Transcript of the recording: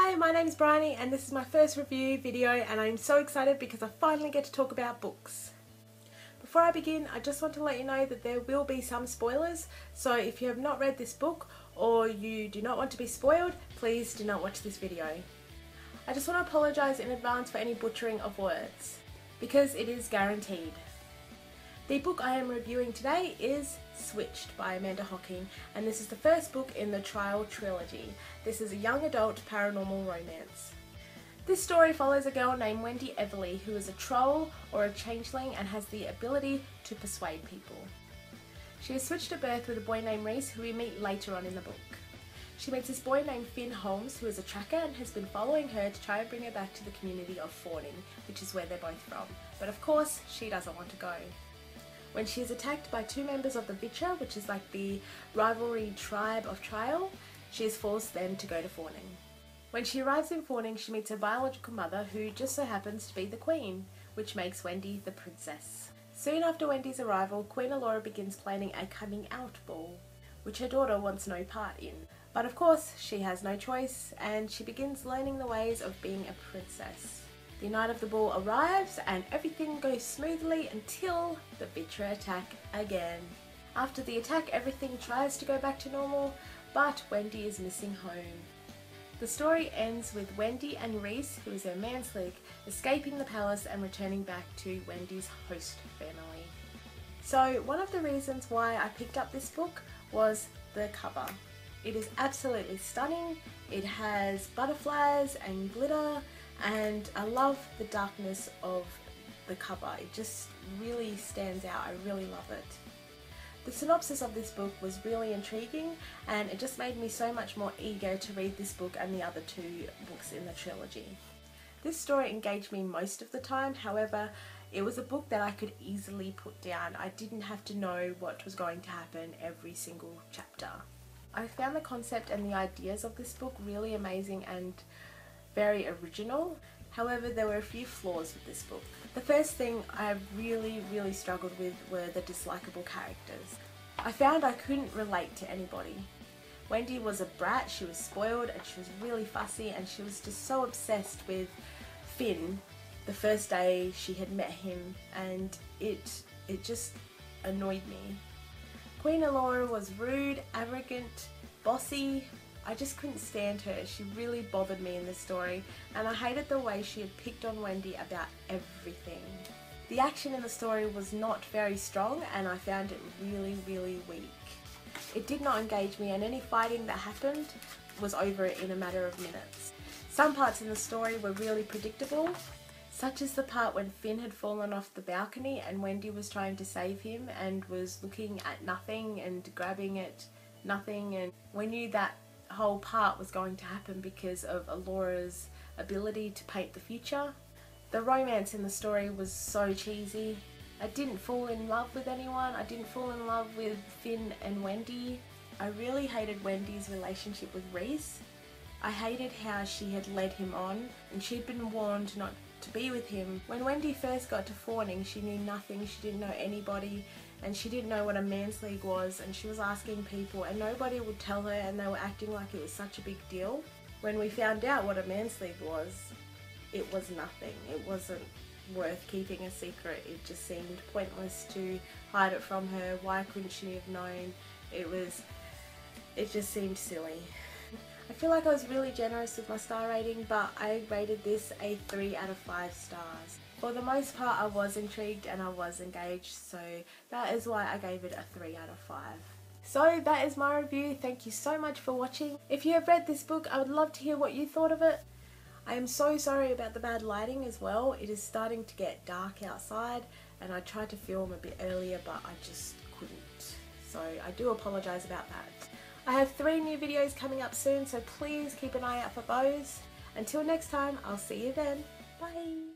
Hi, my name's Bryony and this is my first review video and I'm so excited because I finally get to talk about books. Before I begin, I just want to let you know that there will be some spoilers, so if you have not read this book or you do not want to be spoiled, please do not watch this video. I just want to apologise in advance for any butchering of words, because it is guaranteed. The book I am reviewing today is Switched by Amanda Hocking, and this is the first book in the Trial trilogy. This is a young adult paranormal romance. This story follows a girl named Wendy Everly who is a troll or a changeling and has the ability to persuade people. She is switched at birth with a boy named Reese who we meet later on in the book. She meets this boy named Finn Holmes who is a tracker and has been following her to try and bring her back to the community of Fawning, which is where they're both from. But of course, she doesn't want to go. When she is attacked by two members of the Witcher, which is like the rivalry tribe of Trial, she is forced then to go to Fawning. When she arrives in Fawning, she meets her biological mother who just so happens to be the Queen, which makes Wendy the princess. Soon after Wendy's arrival, Queen Elora begins planning a coming out ball, which her daughter wants no part in. But of course, she has no choice and she begins learning the ways of being a princess. The night of the ball arrives and everything goes smoothly until the Witcher attack again. After the attack, everything tries to go back to normal, but Wendy is missing home. The story ends with Wendy and Reese, who is her manslig, escaping the palace and returning back to Wendy's host family. So one of the reasons why I picked up this book was the cover. It is absolutely stunning. It has butterflies and glitter, and I love the darkness of the cover. It just really stands out. I really love it. The synopsis of this book was really intriguing and it just made me so much more eager to read this book and the other two books in the trilogy. This story engaged me most of the time, however, it was a book that I could easily put down. I didn't have to know what was going to happen every single chapter. I found the concept and the ideas of this book really amazing and very original. However, there were a few flaws with this book. The first thing I really struggled with were the dislikable characters. I found I couldn't relate to anybody. Wendy was a brat, she was spoiled and she was really fussy and she was just so obsessed with Finn the first day she had met him, and it just annoyed me. Queen Elora was rude, arrogant, bossy. I just couldn't stand her. She really bothered me in this story and I hated the way she had picked on Wendy about everything. The action in the story was not very strong and I found it really weak. It did not engage me and any fighting that happened was over in a matter of minutes. Some parts in the story were really predictable, such as the part when Finn had fallen off the balcony and Wendy was trying to save him and was looking at nothing and grabbing at nothing, and we knew that whole part was going to happen because of Elora's ability to paint the future. The romance in the story was so cheesy. I didn't fall in love with anyone. I didn't fall in love with Finn and Wendy. I really hated Wendy's relationship with Reese. I hated how she had led him on and she'd been warned not to be with him. When Wendy first got to Fawning, she knew nothing, she didn't know anybody, and she didn't know what a manslig was, and she was asking people and nobody would tell her and they were acting like it was such a big deal. When we found out what a manslig was, it was nothing. It wasn't worth keeping a secret. It just seemed pointless to hide it from her. Why couldn't she have known? It just seemed silly. I feel like I was really generous with my star rating, but I rated this a 3 out of 5 stars. For the most part I was intrigued and I was engaged, so that is why I gave it a 3 out of 5. So that is my review. Thank you so much for watching. If you have read this book, I would love to hear what you thought of it. I am so sorry about the bad lighting as well. It is starting to get dark outside and I tried to film a bit earlier but I just couldn't. So I do apologise about that. I have 3 new videos coming up soon, so please keep an eye out for those. Until next time, I'll see you then. Bye!